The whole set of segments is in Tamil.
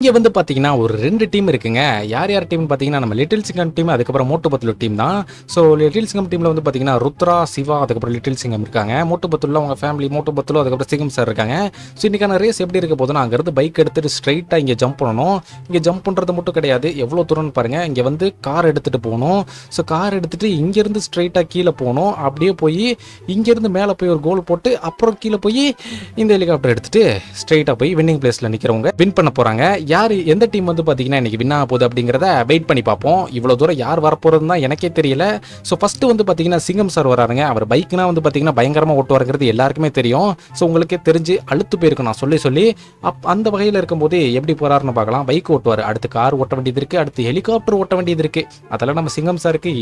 இங்க வந்து பார்த்தீங்கன்னா, ஒரு 2 டீம் இருக்குங்க. யார் யார் டீம்னு பார்த்தீங்கன்னா, நம்ம லிட்டில் சிங்கம் டீம், அதுக்கப்புறம் மோட்டு பத்லு டீம் தான். ஸோ லிட்டில் சிங்கம் டீம்ல வந்து பார்த்தீங்கன்னா, ருத்ரா, சிவா, அதுக்கப்புறம் லிட்டில் சிங்கம் இருக்காங்க. மோட்டு பத்லுல அவங்க ஃபேமிலி, மோட்டு பத்லு, அதுக்கப்புறம் சிங்கம் சார் இருக்காங்க. ஸோ இன்னைக்கான ரேஸ் எப்படி இருக்க போதுன்னா, அங்கேருந்து பைக் எடுத்துட்டு ஸ்ட்ரைட்டா இங்க ஜம்ப் பண்ணணும். இங்க ஜம்ப் பண்றது மட்டும் கிடையாது, எவ்வளோ தூரம்னு பாருங்க. இங்க வந்து கார் எடுத்துட்டு போணும். ஸோ கார் எடுத்துட்டு இங்கேருந்து ஸ்ட்ரைட்டா கீழ போணும். அப்படியே போய் இங்கேருந்து மேலே போய் ஒரு கோல் போட்டு, அப்புறம் கீழ போய் இந்த ஹெலிகாப்டர் எடுத்துட்டு ஸ்ட்ரைட்டா போய் வின்னிங் பிளேஸ்ல நிக்கிறவங்க வின் பண்ண போறாங்க. யார் எந்த டீம் வந்து பார்த்தீங்கன்னா இன்னைக்கு வின் ஆக போகுது அப்படிங்கிறத வெயிட் பண்ணி பார்ப்போம். இவ்வளோ தூரம் யார் வரப்போகிறதுன்னு தான் எனக்கே தெரியல. ஸோ ஃபர்ஸ்ட் வந்து பார்த்தீங்கன்னா சிங்கம் சார் வராருங்க. அவர் பைக்னா வந்து பார்த்தீங்கன்னா பயங்கரமாக ஓட்டுவாருங்கிறது எல்லாருக்குமே தெரியும். ஸோ உங்களுக்கே தெரிஞ்சு அழுத்து போயிருக்கும் நான் சொல்லி அந்த வகையில் இருக்கும்போது எப்படி போறாருன்னு பார்க்கலாம். பைக் ஓட்டுவார், அடுத்து கார் ஓட்ட வேண்டியது இருக்கு, அடுத்து ஹெலிகாப்டர் ஓட்ட வேண்டியது இருக்கு. அதெல்லாம் நம்ம சிங்கம் சாருக்கு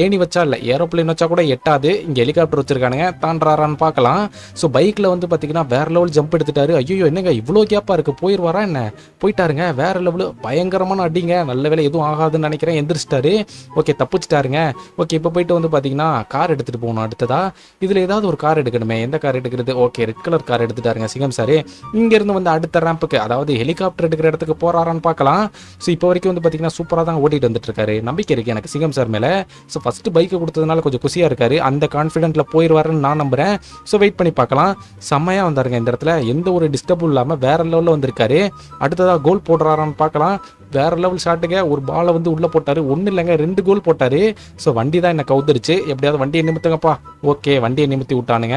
ஏணி வச்சா இல்லை, ஏரோப்ளேன் வச்சா கூட எட்டாது. இங்கே ஹெலிகாப்டர் வச்சிருக்கானுங்க, தாண்டாரான்னு பார்க்கலாம். ஸோ பைக்கில் வந்து பார்த்தீங்கன்னா வேற லெவல் ஜம்ப் எடுத்துட்டாரு. ஐயோ என்னங்க இவ்வளோ கேப்பாக இருக்கு, போயிடுவாரா என்ன? போயிட்டாருங்க. வேற லெவலு பயங்கரமான அடிங்க. நல்ல வேலை எதுவும் ஆகாதுன்னு நினைக்கிறேன். எந்திரிச்சிட்டாரு. ஓகே தப்பிச்சிட்டாருங்க. ஓகே இப்போ போயிட்டு வந்து பார்த்தீங்கன்னா கார் எடுத்துகிட்டு போகணும். அடுத்ததா இதில் ஏதாவது ஒரு கார் எடுக்கணுமே, எந்த கார் எடுக்கிறது? ஓகே ரெட் கலர் கார் எடுத்துட்டாருங்க சிங்கம் சார். இங்கேருந்து வந்து அடுத்த ரேம்புக்கு, அதாவது ஹெலிகாப்டர் எடுக்கிற இடத்துக்கு போறாரான்னு பார்க்கலாம். ஸோ இப்போ வரைக்கும் வந்து பார்த்தீங்கன்னா சூப்பராக தான் ஓட்டிட்டு வந்துட்டு இருக்காரு. நம்பிக்கை இருக்கு எனக்கு சிங்கம் சார் மேலே. ஸோ ஃபர்ஸ்ட் பைக்கை கொடுத்ததுனால கொஞ்சம் குசியாக இருக்காரு. அந்த கான்ஃபிடென்ட்ல போயிடுவாருன்னு நான் நம்புறேன். ஸோ வெயிட் பண்ணி பார்க்கலாம். செம்மையாக வந்தாருங்க இந்த இடத்துல, எந்த ஒரு டிஸ்டர்பும் இல்லாமல் வேற லெவலில் வந்திருக்காரு. அடுத்ததாக கோல் போடுறாரான்னு பார்க்கலாம். வேற லெவல் ஷாட்டுங்க. ஒரு பாலை வந்து உள்ள போட்டாரு. ஒன்றும் இல்லைங்க, 2 கோல் போட்டாரு. ஸோ வண்டி தான் என்ன கவுந்துருச்சு. எப்படியாவது வண்டியை நிமித்துங்கப்பா. ஓகே வண்டியை நிமித்தி விட்டானுங்க.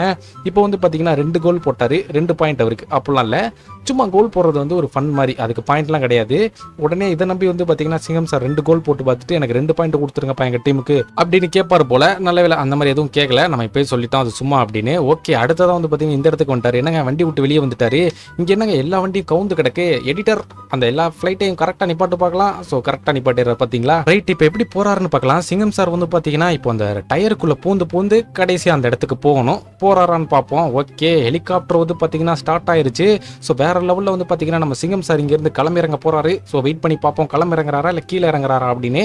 இப்போ வந்து பார்த்தீங்கன்னா 2 கோல் போட்டாரு. 2 பாயிண்ட் அவருக்கு. அப்படிலாம் இல்லை, சும்மா கோல் போடுறது வந்து ஒரு ஃபன் மாதிரி, அதுக்கு பாயிண்ட்லாம் கிடையாது. உடனே இதை நம்பி வந்து பார்த்தீங்கன்னா சிங்கம் சார் 2 கோல் போட்டு பார்த்துட்டு எனக்கு 2 பாயிண்ட் கொடுத்துருங்கப்பா எங்கள் டீமுக்கு அப்படின்னு கேட்பாரு போல. நல்ல வேலை அந்த மாதிரி எதுவும் கேட்கல. நம்ம இப்போ சொல்லிட்டோம் அது சும்மா அப்படின்னு. ஓகே அடுத்ததான் வந்து பார்த்தீங்கன்னா இந்த இடத்துக்கு வந்துட்டாரு. என்னங்க வண்டி விட்டு வெளியே வந்துட்டாரு. இங்கே என்னங்க எல்லா வண்டியும் கவுந்து கிடக்கு. எடிட்டர் அந்த எல்லா ஃப்ளைட்டையும் கரெக்டாக நிப்பாட்டு பார்க்கலாம். ஸோ கரெக்டாக நிப்பாட்டிடுறாரு பார்த்தீங்களா. ரைட் இப்போ எப்படி போறாருன்னு பார்க்கலாம். சிங்கம் சார் வந்து பார்த்தீங்கன்னா இப்போ அந்த டயருக்குள்ள பூந்து கடைசி அந்த இடத்துக்கு போகணும். போறாரான்னு பார்ப்போம். ஓகே ஹெலிகாப்டர் வந்து பார்த்தீங்கன்னா ஸ்டார்ட் ஆயிருச்சு. ஸோ வேற லெவலில் வந்து பார்த்தீங்கன்னா நம்ம சிங்கம் சார் இங்கேருந்து களமிறங்க போறாரு. ஸோ வெயிட் பண்ணி பார்ப்போம் களமிறங்குறாரா இல்லை கீழே இறங்குறாரா அப்படின்னு.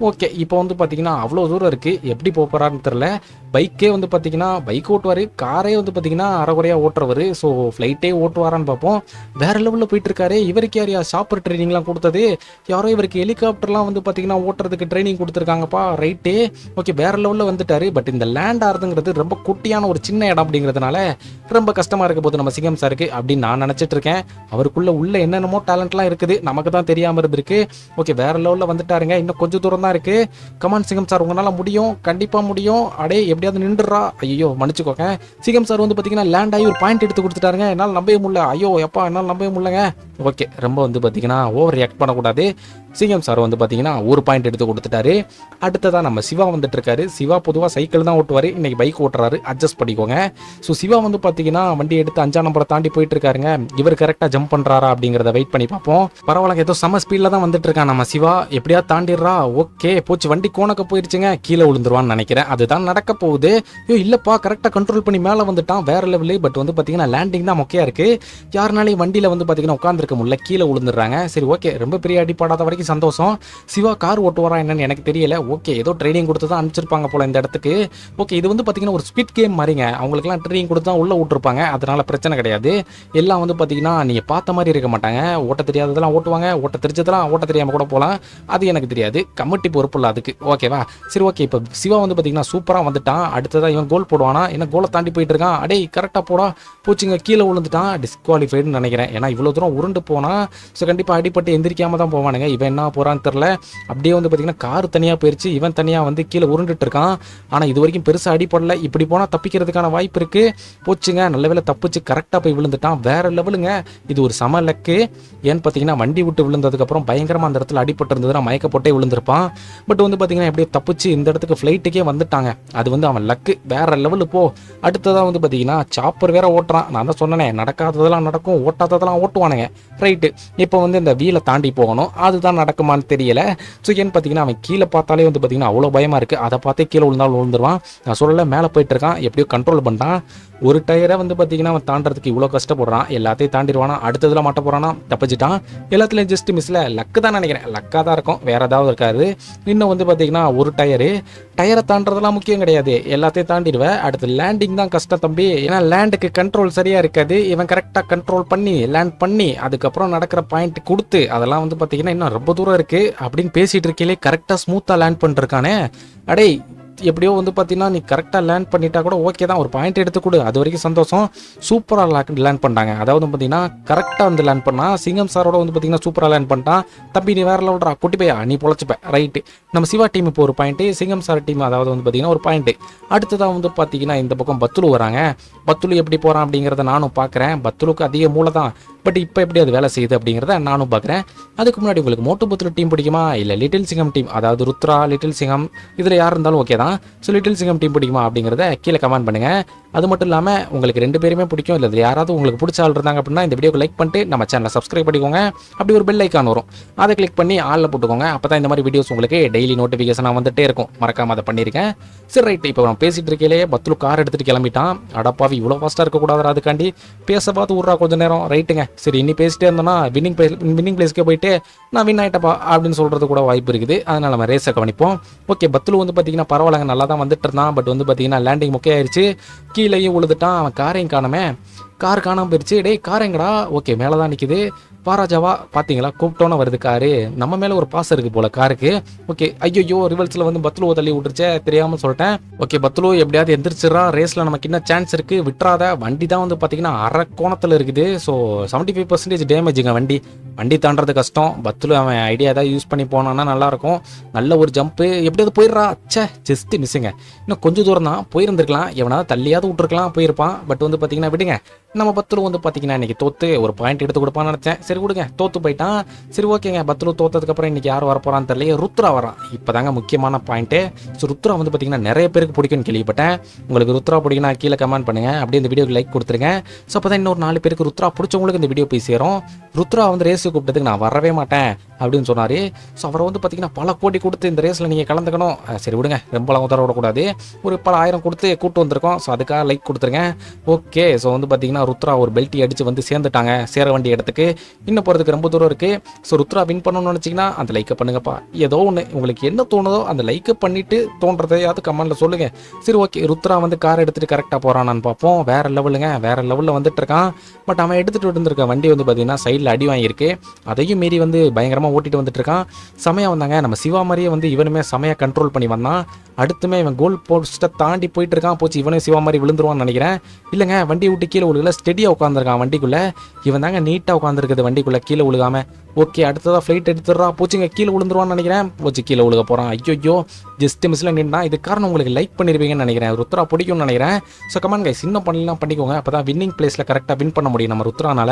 ஓகே இப்போ வந்து பார்த்தீங்கன்னா அவ்வளோ தூரம் இருக்கு, எப்படி போறாருன்னு தெரியல. பைக்கே வந்து பார்த்தீங்கன்னா பைக் ஓட்டுவார், காரே வந்து பார்த்தீங்கன்னா அரைகுறையாக ஓட்டுறவர். ஸோ ஃப்ளைட்டே ஓட்டுவாரான்னு பார்ப்போம். வேற லெவலில் போயிட்டு இருக்காரு. இவருக்கு யார் சாப்பர் ட்ரைனிங்லாம் கொடுத்தது? யாரோ இவருக்கு ஹெலிகாப்டர்லாம் வந்து பார்த்தீங்கன்னா ஓட்டுறதுக்கு ட்ரைனிங் கொடுத்துருக்காங்கப்பா. ரைட்டு ஓகே வேற லெவலில் வந்துட்டாரு. பட் இந்த லேண்ட் ஆறுதுங்கிறது ரொம்ப குட்டியான ஒரு சின்ன இடம் அப்படிங்கிறதுனால ரொம்ப கஷ்டமா இருக்க போது நம்ம சிங்கம் சாருக்கு அப்படின்னு நான் நினைச்சிட்டு இருக்கேன். அவருக்குள்ள என்னென்னமோ டேலண்ட்லாம் இருக்குது, நமக்கு தான் தெரியாம இருந்திருக்கு. ஓகே வேற லெவலில் வந்துட்டாருங்க. இன்னும் கொஞ்சம் தூரம் தான் இருக்கு. கமான் சிங்கம் சார் உங்களால முடியும், கண்டிப்பா முடியும். அடே எப்படியாவது நின்றுறா. ஐயோ மன்னிச்சுக்கோங்க. சிங்கம் சார் வந்து பார்த்தீங்கன்னா லேண்ட் ஆகி ஒரு பாயிண்ட் எடுத்து கொடுத்துட்டாருங்க. என்னால் நம்பவே முடியல. ஐயோ எப்பா என்னால் நம்பவே முடியலங்க. ஓகே ரொம்ப வந்து பார்த்தீங்கன்னா ஓவர் ரியாக்ட் பண்ணக்கூடாது. சிங்கம் சார் வந்து பார்த்தீங்கன்னா ஒரு பாயிண்ட் எடுத்து கொடுத்துட்டாரு. அடுத்ததான் நம்ம சிவா வந்துட்டு இருக்காரு. சிவா பொதுவாக சைக்கிள் தான் ஓட்டுவார், இன்னைக்கு பைக் ஓட்டுறாரு, அட்ஜஸ்ட் பண்ணிக்கோங்க. ஸோ சிவா வந்து பார்த்தீங்கன்னா வண்டி எடுத்து 5ஆம் நம்பரை தாண்டி போயிட்டு இருக்காருங்க. இவர் கரெக்டாக ஜம்ப் பண்ணுறாரா அப்படிங்கிறத வெயிட் பண்ணி பார்ப்போம். பரவாயில்ல ஏதோ செம்ம ஸ்பீடில் தான் வந்துட்டு இருக்கான் நம்ம சிவா. எப்படியா தாண்டிடுறா. ஓகே போச்சு, வண்டி கோணக்க போயிருச்சுங்க. கீழே விழுந்துருவான்னு நினைக்கிறேன். அதுதான் நடக்க போகுது. ஐயோ இல்லப்பா கரெக்டாக கண்ட்ரோல் பண்ணி மேலே வந்துட்டான். வேற லெவலு. பட் வந்து பார்த்தீங்கன்னா லேண்டிங் தான் மொக்கையா இருக்கு. யாருனாலையும் வண்டியில் வந்து பார்த்தீங்கன்னா உட்காந்துருக்க முடியல, கீழே விழுந்துடுறாங்க. சரி ஓகே ரொம்ப பெரிய அடிப்படாத வரைக்கும் சந்தோஷம். சிவா கார் ஓட்டுவாரா என்னன்னு எனக்கு தெரியல. ஓகே ஏதோ ட்ரைனிங் கொடுத்து தான் அனுப்பிச்சிருப்பாங்க போல இந்த இடத்துக்கு. ஓகே இது வந்து பார்த்தீங்கன்னா ஒரு ஸ்பீட் கேம் மாதிரிங்க. அவங்களுக்குலாம் ட்ரைனிங் கொடுத்து தான் உள்ள விட்டுருப்பாங்க, அதனால பிரச்சனை கிடையாது. எல்லாம் வந்து பார்த்தீங்கன்னா நீங்கள் பார்த்த மாதிரி இருக்க மாட்டாங்க. ஓட்ட தெரியாததெல்லாம் ஓட்டுவாங்க, ஓட்ட தெரிஞ்சதெல்லாம் ஓட்ட தெரியாமல் கூட போகலாம். அது எனக்கு தெரியாது, கமிட்டி பொறுப்பு இல்லை அதுக்கு. ஓகேவா சரி ஓகே. இப்போ சிவா வந்து பார்த்தீங்கன்னா சூப்பராக வந்துட்டான். அடுத்ததான் இவன் கோல் போடுவானா என்ன? கோலை தாண்டி போயிட்டு இருக்கான். அடே கரெக்டாக போடா. பூச்சிங்க கீழே விழுந்துட்டான். டிஸ்குவாலிஃபைடுன்னு நினைக்கிறேன். ஏன்னா இவ்வளோ தூரம் உருண்டு போனா ஸோ கண்டிப்பாக அடிப்பட்டு எந்திரிக்காம தான் போவானுங்க. இவன் என்ன போகிறான்னு தெரில. அப்படியே வந்து பார்த்தீங்கன்னா கார் தனியாக போயிடுச்சு, இவன் தனியாக வந்து கீழே உருண்டுட்டு இருக்கான். ஆனால் இது வரைக்கும் பெருசாக அடிப்படல. இப்படி போனால் தப்பிக்கிறதுக்கான வாய்ப்பு இருக்கு. போச்சுங்க நல்ல வேலை தப்பிச்சு கரெக்டாக போய் விழுந்துட்டான். வேற லெவலுங்க. இது ஒரு சம லக்கு. ஏன்னு பார்த்தீங்கன்னா வண்டி விட்டு விழுந்ததுக்கப்புறம் பயங்கரமாக அந்த இடத்துல அடிப்பட்டு இருந்ததுன்னா மயக்க போட்டே விழுந்திருப்பான். பட் வந்து பார்த்தீங்கன்னா எப்படியோ தப்பிச்சு இந்த இடத்துக்கு ஃப்ளைட்டுக்கே வந்துட்டாங்க. அது வந்து அவன் லக்கு. வேற லெவலு போ. அடுத்ததான் வந்து பார்த்தீங்கன்னா சாப்பர் வேற ஓட்டுறான். நான் தான் சொன்னேனே நடக்காததெல்லாம் நடக்கும், ஓட்டாததெல்லாம் ஓட்டுவானுங்க. ரைட்டு இப்போ வந்து இந்த வீலை தாண்டி போகணும். அதுதான் நடக்குமான்னு தெரியல. ஸோ ஏன்னு பார்த்தீங்கன்னா அவன் கீழே பார்த்தாலே வந்து பார்த்தீங்கன்னா அவ்வளோ பயமாக இருக்குது. அதை பார்த்தே கீழே விழுந்தாலும் விழுந்துருவான். நான் சொல்லலை மேலே போயிட்டு இருக்கான், எப்படியோ கண்ட்ரோல் பண்ணிட்டான். ஒரு டயரை வந்து பார்த்தீங்கன்னா அவன் தாண்டறதுக்கு இவ்வளோ கஷ்டப்படுறான், எல்லாத்தையும் தாண்டிடுவானா, அடுத்ததுல மாட்ட போகிறானா, தப்பிச்சிட்டான். எல்லாத்துலேயும் ஜஸ்ட் மிஸ்ஸில் லக்கு தான் நினைக்கிறேன், லக்காக தான் இருக்கும், வேறு ஏதாவது இருக்காது. இன்னும் வந்து பார்த்தீங்கன்னா ஒரு டயரை தாண்டறதெல்லாம் முக்கியம் கிடையாது, எல்லாத்தையும் தாண்டிடுவேன். அடுத்து லேண்டிங் தான் கஷ்டம் தம்பி, ஏன்னா லேண்டுக்கு கண்ட்ரோல் சரியாக இருக்காது. இவன் கரெக்டாக கண்ட்ரோல் பண்ணி லேண்ட் பண்ணி அதுக்கப்புறம் நடக்கிற பாயிண்ட் கொடுத்து அதெல்லாம் வந்து பார்த்தீங்கன்னா இன்னும் ரொம்ப தூரம் இருக்குது அப்படின்னு பேசிகிட்டு இருக்கையிலே கரெக்டாக ஸ்மூத்தாக லேண்ட் பண்ணிருக்கானே. அடே எப்படியோ வந்து பார்த்தீங்கன்னா நீ கரெக்டாக லேண்ட் பண்ணிட்டா கூட ஓகே தான், ஒரு பாயிண்ட் எடுத்து கொடு, அது வரைக்கும் சந்தோஷம். சூப்பராக லேண்ட் பண்ணிட்டாங்க. அதாவது பார்த்தீங்கன்னா கரெக்டாக வந்து லேண்ட் பண்ணால் சிங்கம் சாரோட வந்து பார்த்தீங்கன்னா சூப்பராக லேண்ட் பண்ணிட்டான். தம்பி நீ வேறு லெவல்ரா, குட்டி பையா நீ பொழைச்சிப்ப, ரைட்டு. நம்ம சிவா டீம் இப்போ ஒரு பாயிண்ட்டு, சிங்கம் சார் டீம் அதாவது வந்து பார்த்தீங்கன்னா ஒரு பாயிண்ட்டு. அடுத்ததாக வந்து பார்த்தீங்கன்னா இந்த பக்கம் பத்துலு வராங்க. பத்துலு எப்படி போகிறான் அப்படிங்கிறத நானும் பார்க்குறேன். பத்துலுக்கு அதிக மூளை தான், பட் இப்போ எப்படி அது வேலை செய்யுது அப்படிங்கிறத நானும் பார்க்குறேன். அதுக்கு முன்னாடி உங்களுக்கு மோட்டு பத்துலு டீம் பிடிக்குமா இல்லை லிட்டில் சிங்கம் டீம், அதாவது ருத்ரா லிட்டில் சிங்கம் இதில் யார் இருந்தாலும் ஓகே தான். ஸோ லிட்டில் சிங்கம் டீம் பிடிக்குமா அப்படிங்கிறத கீழே கமெண்ட் பண்ணுங்கள். அது மட்டும் இல்லாமல் உங்களுக்கு 2 பேருமே பிடிக்கும் இல்லை இதில் யாராவது உங்களுக்கு பிடிச்ச ஆள் இருந்தாங்க அப்படின்னா இந்த வீடியோக்கு லைக் பண்ணிட்டு நம்ம சேனலை சப்ஸ்கிரைப் பண்ணிக்கோங்க. அப்படி ஒரு பெல் ஐக்கான் வரும், அதை கிளிக் பண்ணி ஆளில் போட்டுக்கோங்க. அப்போ தான் இந்த மாதிரி வீடியோஸ் உங்களுக்கு டெய்லி நோட்டிஃபிகேஷனாக வந்துட்டே இருக்கும். மறக்காமல் அதை பண்ணியிருக்கேன். சரி ரைட், இப்போ நான் பேசிகிட்டு இருக்கையிலே பத்துலு கார் எடுத்துகிட்டு கிளம்பிட்டான். அடப்பாவி இவ்வளோ ஃபாஸ்ட்டாக இருக்கக்கூடாது, அதுக்காண்டி பேச பார்த்து விட்றா கொஞ்சம் நேரம், ரைட்டுங்க. சரி இன்னி பேசிட்டே இருந்தோன்னா வின்னிங் பிளேஸ்க்கே போயிட்டு நான் வின் ஆகிட்டப்பா அப்படின்னு சொல்கிறது கூட வாய்ப்பு இருக்குது. அதனால் நம்ம ரேஸை கவனிப்போம். ஓகே பத்துலு வந்து பார்த்தீங்கன்னா பரவாயில்லைங்க, நல்லா தான் வந்துட்டு இருந்தான். பட் வந்து பார்த்தீங்கன்னா லேண்டிங் முக்கியாயிருச்சு, கீழேயும் உழுதுட்டான். அவன் காரையும் காணாமே, கார் காணாமல் போயிடுச்சு. டேய் கார் எங்கடா? ஓகே மேலே தான் நிற்கிது. பாராஜாவா பார்த்தீங்களா, கூப்பிட்டோன்னு வருது காரு. நம்ம மேலே ஒரு பாசம் இருக்குது போல காருக்கு. ஓகே ஐயோ ரிவல்ஸில் வந்து பத்துலுவை தள்ளி விட்டுருச்சே, தெரியாமல் சொல்லிட்டேன். ஓகே பத்துலு எப்படியாவது எந்திரிச்சிடறா, ரேஸில் நமக்கு என்ன சான்ஸ் இருக்குது, விட்டுறாத. வண்டி தான் வந்து பார்த்தீங்கன்னா அரை கோணத்தில் இருக்குது. ஸோ 75% டேமேஜுங்க வண்டி தாண்டறது கஷ்டம். பத்துலு அவன் ஐடியா ஏதாவது யூஸ் பண்ணி போனான்னா நல்லாயிருக்கும். நல்ல ஒரு ஜம்ப்பு, எப்படியாவது போயிடுறா. அச்சே ஜஸ்ட்டு மிஸ்ஸுங்க, இன்னும் கொஞ்சம் தூரம் தான் போயிருந்துருக்கலாம், எவனாவது தள்ளியாவது விட்டுருக்கலாம், போயிருப்பான். பட் வந்து பார்த்தீங்கன்னா விடுங்க, நம்ம பத்துலு வந்து பார்த்தீங்கன்னா இன்றைக்கி தோத்து ஒரு பாயிண்ட் எடுத்து கொடுப்பான்னு நினச்சேன். சரி கொடுங்க, தோத்து போயிட்டான். சரி ஓகேங்க, பத்துலு தோத்ததுக்கப்புறம் இன்றைக்கி யார் வரப்போறான்னு தெரியல, ருத்ரா வரான். இப்போ தாங்க முக்கியமான பாயிண்ட்டு. ஸோ ருத்ரா வந்து பார்த்தீங்கன்னா நிறைய பேருக்கு பிடிக்கும்னு கேள்விப்பட்டேன். உங்களுக்கு ருத்ரா பிடிக்குன்னா கீழே கமெண்ட் பண்ணுங்கள், அப்படியே இந்த வீடியோக்கு லைக் கொடுத்துருங்க. ஸோ அப்போ தான் இன்னொரு 4 பேருக்கு ருத்ரா பிடிச்சவங்களுக்கு இந்த வீடியோ போய் சேரும். ருத்ரா வந்து ரேஸு கூப்பிட்டதுக்கு நான் வரவே மாட்டேன் அப்படின்னு சொன்னார். ஸோ அவரை வந்து பார்த்தீங்கன்னா பல கோடி கொடுத்து இந்த ரேஸில் நீங்கள் கலந்துக்கணும். சரி விடுங்க, ரொம்பலாம் உதற விடக்கூடாது, ஒரு பல ஆயிரம் கொடுத்து கூப்பிட்டு வந்திருக்கோம். ஸோ அதுக்காக லைக் கொடுத்துருங்க. ஓகே ஸோ வந்து பார்த்தீங்கன்னா ருத்ரா ஒரு பெல்ட்டி அடித்து வந்து சேர்ந்துட்டாங்க சேர வேண்டிய இடத்துக்கு. இன்னும் போகிறதுக்கு ரொம்ப தூரம் இருக்குது. ஸோ ருத்ரா வின் பண்ணணும்னு நினச்சிங்கன்னா அந்த லைக்கை பண்ணுங்கப்பா. ஏதோ ஒன்று உங்களுக்கு என்ன தோணுதோ அந்த லைக்கை பண்ணிவிட்டு தோன்றதையாவது கமெண்ட்டில் சொல்லுங்கள். சரி ஓகே, ருத்ரா வந்து கார் எடுத்துகிட்டு கரெக்டாக போகிறானான்னு பார்ப்போம். வேறு லெவலுங்க, வேறு லெவலில் வந்துட்டு இருக்கான். பட் அவன் எடுத்துகிட்டு வந்துருக்க வண்டி வந்து பார்த்தீங்கன்னா சைடில் அடி வாங்கியிருக்கு. அதையும் மீறி வந்து பயங்கரமாக ஓட்டிட்டு வந்துட்டு இருக்கான். செமையாக வந்தாங்க. நம்ம சிவா மாதிரியே வந்து இவனுமே செமையாக கண்ட்ரோல் பண்ணி வந்தான். அடுத்துமே இவன் கோல் போஸ்ட்டை தாண்டி போயிட்டு இருக்கான். போச்சு இவனே சிவா மாதிரி விழுந்துருவான்னு நினைக்கிறேன். இல்லைங்க, வண்டி விட்டு கீழே விழுகல, ஸ்டெடியாக உட்காந்துருக்கான் வண்டிக்குள்ளே. இவன் தாங்க நீட்டாக உட்காந்துருக்குது வண்டிக்குள்ளே, கீழே விழுகாமல். ஓகே அடுத்ததாக ஃப்ளைட் எடுத்துடுறா. போச்சுங்க, கீழே விழுந்துருவான்னு நினைக்கிறேன். போச்சு கீழே விழுக போகிறான். ஐயோ ஜஸ்ட் மிஸ்ல நின்னா. இது காரணம் உங்களுக்கு லைக் பண்ணிருப்பீங்கன்னு நினைக்கிறேன். ருத்ரா பிடிக்கும்னு நினைக்கிறேன். ஸோ கமெண்ட் கைஸ், இன்னும் பண்ணலாம் பண்ணிக்கோங்க, அப்போ தான் வின்னிங் பிளேஸில் கரெக்டாக வின் பண்ண முடியும் நம்ம ருத்ரானால.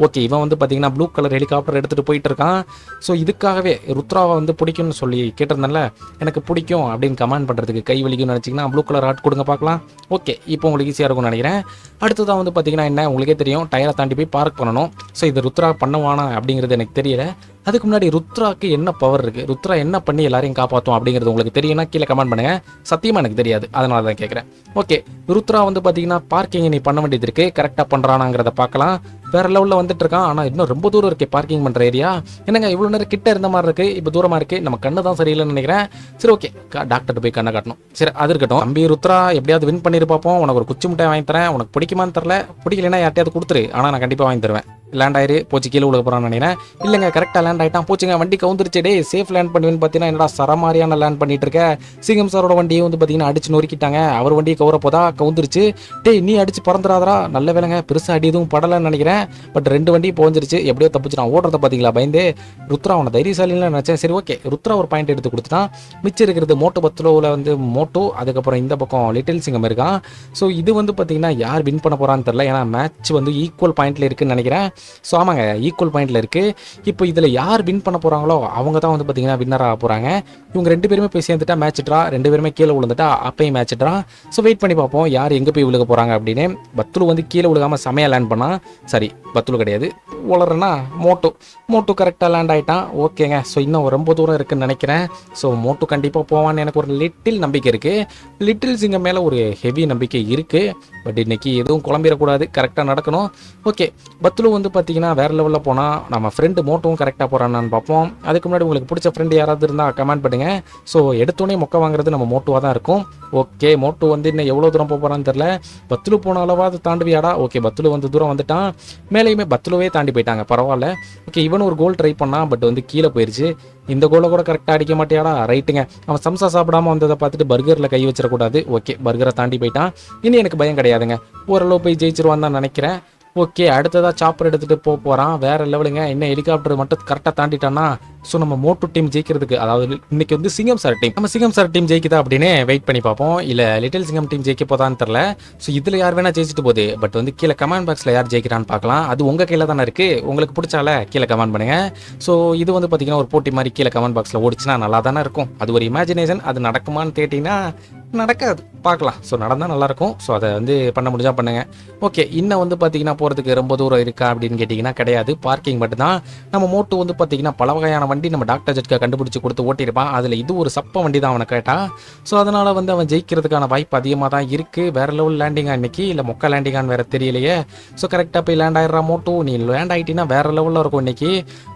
ஓகே இவன் வந்து பார்த்தீங்கன்னா ப்ளூ கலர் ஹெலிகாப்டர் எடுத்துகிட்டு போயிட்டு இருக்கான். ஸோ இதுக்காகவே ருத்ராவை வந்து பிடிக்கும்னு சொல்லி கேட்டிருந்தேன்ல, எனக்கு பிடிக்கும் அப்படின்னு கமெண்ட் பண்ணுறதுக்கு கை வலிக்கும்னு நினச்சிங்கன்னா ப்ளூ கலர் ஹார்ட் கொடுங்க பார்க்கலாம். ஓகே இப்போ உங்களுக்கு ஈஸியாக இருக்கும்னு நினைக்கிறேன். அடுத்ததான் வந்து பார்த்தீங்கன்னா என்ன, உங்களுக்கே தெரியும், டயரை தாண்டி போய் பார்க் பண்ணணும். ஸோ இது ருத்ரா பண்ணுவானா அப்படிங்கிறது எனக்கு தெரியல. அதுக்கு முன்னாடி ருத்ராக்கு என்ன பவர் இருக்குது, ருத்ரா என்ன பண்ணி எல்லாரையும் காப்பாற்றும் அப்படிங்கிறது உங்களுக்கு தெரியும்னா கீழே கமெண்ட் பண்ணுங்கள். சத்தியமாக எனக்கு தெரியாது, அதனால தான் கேட்குறேன். ஓகே ருத்ரா வந்து பார்த்தீங்கன்னா பார்க்கிங் நீ பண்ண வேண்டியது இருக்குது, கரெக்டாக பண்ணுறானாங்கிறத பார்க்கலாம். வேறு லெவலில் வந்துட்டு இருக்கான். ஆனால் இன்னும் ரொம்ப தூரம் இருக்குது பார்க்கிங் பண்ணுற ஏரியா. என்னங்க இவ்வளோ நேரம் கிட்ட இருந்த மாதிரி இருக்குது, இப்போ தூரமாக இருக்குது. நம்ம கண்ணு தான் சரியில்லைன்னு நினைக்கிறேன். சரி ஓகே, டாக்டர்கிட்ட போய் கண்ணை காட்டணும். சரி அது இருக்கட்டும். தம்பி ருத்ரா எப்படியாவது வின் பண்ணிட்டு பார்ப்போம். உனக்கு ஒரு குச்சி மிட்டாய் வாங்கி தரேன். உனக்கு பிடிக்குமான்னு தெரில, பிடிக்கலன்னா யார்ட்டையாவது கொடுத்துரு, ஆனால் நான் கண்டிப்பாக வாங்கி தருவேன். லேண்ட் ஆயிரு. போச்சு கீழே விழுக போகிறான்னு நினைக்கிறேன். இல்லைங்க கரெக்டாக லேண்ட் ஆகிட்டான். போச்சுங்க வண்டி கவுந்துருச்சு. டே சேஃப் லேண்ட் பண்ணுவேன்னு பார்த்தீங்கன்னா என்னடா சரமாரியான லேண்ட் பண்ணிட்டு இருக்க. சிங்கம் சாரோட வண்டியை வந்து பார்த்தீங்கன்னா அடிச்சு நொறுக்கிட்டாங்க. அவர் வண்டியை கவுரப்போதா கவுந்துருச்சு. டே நீ அடிச்சு பறந்துடாதரா. நல்ல வேலைங்க, பெருசாக அடி எதுவும் படலைன்னு நினைக்கிறேன். பட் 2 வண்டி போஞ்சிருச்சு. எப்படியோ தப்பிச்சிட்டான். ஓடுறத பார்த்தீங்களா பயந்து. ருத்ரா அவனை தைரியசாலின்னு நினச்சேன். சரி ஓகே, ருத்ரா ஒரு பாயிண்ட் எடுத்து கொடுத்துட்டான். மிச்சம் இருக்கிறது மோட்டோ பத்துலோவில் வந்து மோட்டோ, அதுக்கப்புறம் இந்த பக்கம் லிட்டில் சிங்கம் இருக்கான். ஸோ இது வந்து பார்த்தீங்கன்னா யார் வின் பண்ண போகிறான்னு தெரில. ஏன்னா மேட்ச் வந்து ஈக்குவல் பாயிண்டில் இருக்குன்னு நினைக்கிறேன். ஸோ ஆமாங்க ஈக்குவல் பாயிண்டில் இருக்குது. இப்போ இதில் யார் வின் பண்ண போகிறாங்களோ அவங்க தான் வந்து பார்த்தீங்கன்னா வின்னர் ஆக போகிறாங்க. இவங்க 2 பேருமே போய் சேர்ந்துட்டா மேட்ச் ட்ரா, 2 பேருமே கீழே விழுந்துட்டா அப்பயும் மேட்ச் ட்ரா. ஸோ வெயிட் பண்ணி பார்ப்போம் யார் எங்கே போய் விழுக போகிறாங்க அப்படின்னு. பத்துலு வந்து கீழே விழுகாமல் செமையாக லேண்ட் பண்ணால், சரி பத்துலு கிடையாது உளறனா மோட்டு கரெக்டாக லேண்ட் ஆகிட்டான். ஓகேங்க. ஸோ இன்னும் ரொம்ப தூரம் இருக்குன்னு நினைக்கிறேன். ஸோ மோட்டு கண்டிப்பாக போவான்னு எனக்கு ஒரு லிட்டில் நம்பிக்கை இருக்குது. லிட்டில் சிங்கம் மேலே ஒரு ஹெவி நம்பிக்கை இருக்குது. பட் இன்றைக்கி எதுவும் குழம்பிடக்கூடாது, கரெக்டாக நடக்கணும். ஓகே, பத்துலு வந்து பார்த்தீங்கன்னா வேறு லெவலில் போனால் நம்ம ஃப்ரெண்டு மோட்டுவும் கரெக்டாக போகிறான்னு பார்ப்போம். அதுக்கு முன்னாடி உங்களுக்கு பிடிச்ச ஃப்ரெண்டு யாராவது இருந்தால் கமெண்ட் பண்ணுங்கள். ஸோ எடுத்தோடனே மொக்க வாங்குறது நம்ம மோட்டுவாக தான் இருக்கும். ஓகே, மோட்டு வந்து இன்னும் எவ்வளோ தூரம் போகிறான்னு தெரில. பத்துலு போன அளவாவது தாண்டுவியாடா? ஓகே, பத்துலு வந்து தூரம் வந்துட்டான். மேலேயுமே பத்துலுவே தாண்டி போயிட்டாங்க, பரவாயில்ல. ஓகே, இவன் ஒரு கோல் ட்ரை பண்ணான், பட் வந்து கீழே போயிடுச்சு. இந்த கோலை கூட கரெக்டாக அடிக்க மாட்டியாடா? ரைட்டுங்க. அவன் சம்சா சாப்பிடாம வந்ததை பார்த்துட்டு பர்கரில் கை வச்சிடக்கூடாது. ஓகே, பர்கரை தாண்டி போயிட்டான். இனி எனக்கு பயம் கிடையாதுங்க, ஓரளவு போய் ஜெயிச்சிருவான்னு தான் நினைக்கிறேன். ஓகே, அடுத்ததாக சாப்பர் எடுத்துகிட்டு போகிறான். வேறு லெவலுங்க. இன்னும் ஹெலிகாப்டர் மட்டும் கரெக்டாக தாண்டிட்டான்னா ஸோ நம்ம மோட்டு டீம் ஜெயிக்கிறதுக்கு, அதாவது இன்னைக்கு வந்து சிங்கம் சார் டீம், நம்ம சிங்கம் சார் டீம் ஜெயிக்குதா அப்படின்னு வெயிட் பண்ணி பார்ப்போம். இல்லை லிட்டில் சிங்கம் டீம் ஜெயிக்க போதான்னு தெரில. ஸோ இதில் யார் வேணால் ஜெயிச்சிட்டு போகுது. பட் வந்து கீழே கமெண்ட் பாக்ஸில் யார் ஜெயிக்கிறான்னு பார்க்கலாம். அது உங்கள் கையில் தானே இருக்குது. உங்களுக்கு பிடிச்சால கீழே கமெண்ட் பண்ணுங்கள். ஸோ இது வந்து பார்த்தீங்கன்னா ஒரு போட்டி மாதிரி கீழே கமெண்ட் பாக்ஸில் ஓடிச்சுன்னா நல்லா தானே இருக்கும். அது ஒரு இமேஜினேஷன். அது நடக்குமான்னு கேட்டிங்கன்னா நடக்காது, பார்க்கலாம். ஸோ நடந்தால் நல்லாயிருக்கும். ஸோ அதை வந்து பண்ண முடிஞ்சால் பண்ணுங்கள். ஓகே, இன்னும் வந்து பார்த்தீங்கன்னா போகிறதுக்கு ரொம்ப தூரம் இருக்கா அப்படின்னு கேட்டிங்கன்னா கிடையாது, பார்க்கிங் மட்டும்தான். நம்ம மோட்டு வந்து பார்த்தீங்கன்னா பல வகையான வண்டி நம்ம டாக்டர் ஜெட்கா கண்டுபிடிச்சி கொடுத்து ஓட்டியிருப்பான். அதில் இது ஒரு சப்ப வண்டி தான் அவனை கேட்டான். ஸோ அதனால் வந்து அவன் ஜெயிக்கிறதுக்கான வாய்ப்பு அதிகமாக தான் இருக்குது. வேறு லெவல் லேண்டிங்காக இன்றைக்கி, இல்லை மொக்க லேண்டிங்கான்னு வேறு தெரியலையே. ஸோ கரெக்டாக போய் லேண்ட் ஆகிடுறா மோட்டு. நீ லேண்ட் ஆகிட்டீங்கன்னா வேறு லெவலில் இருக்கும் இன்றைக்கி.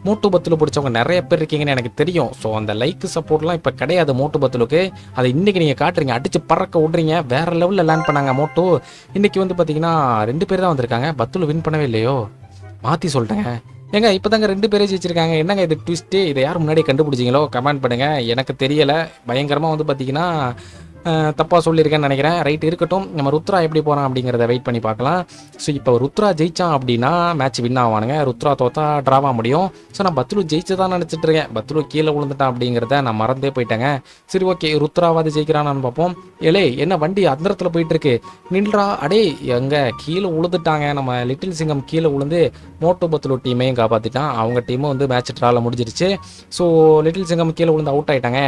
மோட்டு பத்தில் பிடிச்சவங்க நிறைய பேர் இருக்கீங்கன்னு எனக்கு தெரியும். ஸோ அந்த லைக் சப்போர்ட்லாம் இப்போ கிடையாது மோட்டு பத்திலுக்கு. அதை இன்றைக்கி நீங்கள் காட்டுறீங்க, அடித்து பறக்க விட்றீங்க. வேறு லெவலில் லேண்ட் பண்ணாங்க மோட்டு. இன்றைக்கி வந்து பார்த்தீங்கன்னா 2 பேர் தான் வந்திருக்காங்க. பத்தில் வின் பண்ணவே இல்லையோ, மாற்றி சொல்லிட்டேங்க. ஏங்க இப்போ தாங்க 2 பேரே ஜெயிச்சிருக்காங்க. என்னங்க இது ட்விஸ்ட்டு? இதை யார் முன்னாடி கண்டுபிடிச்சிங்களோ கமெண்ட் பண்ணுங்கள். எனக்கு தெரியலை. பயங்கரமாக வந்து பார்த்தீங்கன்னா தப்பாக சொல்லியிருக்கேன்னு நினைக்கிறேன். ரைட் இருக்கட்டும். நம்ம ருத்ரா எப்படி போகிறான் அப்படிங்கிறத வெயிட் பண்ணி பார்க்கலாம். ஸோ இப்போ ருத்ரா ஜெயிச்சான் அப்படின்னா மேட்ச் வின் ஆவானுங்க. ருத்ரா தோத்தா ட்ராவாக முடியும். ஸோ நான் பத்துலு ஜெயிச்சு தான் நினச்சிட்டு இருக்கேன். பத்துலு கீழே விழுந்துட்டான் அப்படிங்கிறத நான் மறந்தே போயிட்டேங்க. சரி ஓகே, ருத்ராவாது ஜெயிக்கிறான்னு பார்ப்போம். ஏலே என்ன வண்டி அந்தரத்தில் போயிட்டுருக்கு, நில்றா. அடே எங்கே கீழே விழுந்துட்டாங்க. நம்ம லிட்டில் சிங்கம் கீழே விழுந்து மோட்டு பத்துலு டீமையும் காப்பாற்றிட்டான். அவங்க டீமும் வந்து மேட்ச் ட்ராவில் முடிஞ்சிருச்சு. ஸோ லிட்டில் சிங்கம் கீழே விழுந்து அவுட் ஆகிட்டாங்க.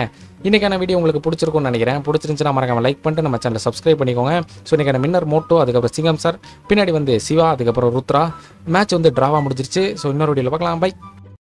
இன்றைக்கான வீடியோ உங்களுக்கு பிடிச்சிருக்கும்னு நினைக்கிறேன். பிடிச்சிருந்துச்சுன்னா மறக்காம லைக் பண்ணிட்டு நம்ம சேனலை சப்ஸ்கிரைப் பண்ணிக்கோங்க. ஸோ இன்றைக்கான மின்னர் மோட்டோ, அதுக்கப்புறம் சிங்கம் சார், பின்னாடி வந்து சிவா, அதுக்கப்புறம் ருத்ரா. மேட்ச் வந்து ட்ராவாக முடிஞ்சிருச்சு. ஸோ இன்னொரு வீடியோவில் பார்க்கலாம். பை.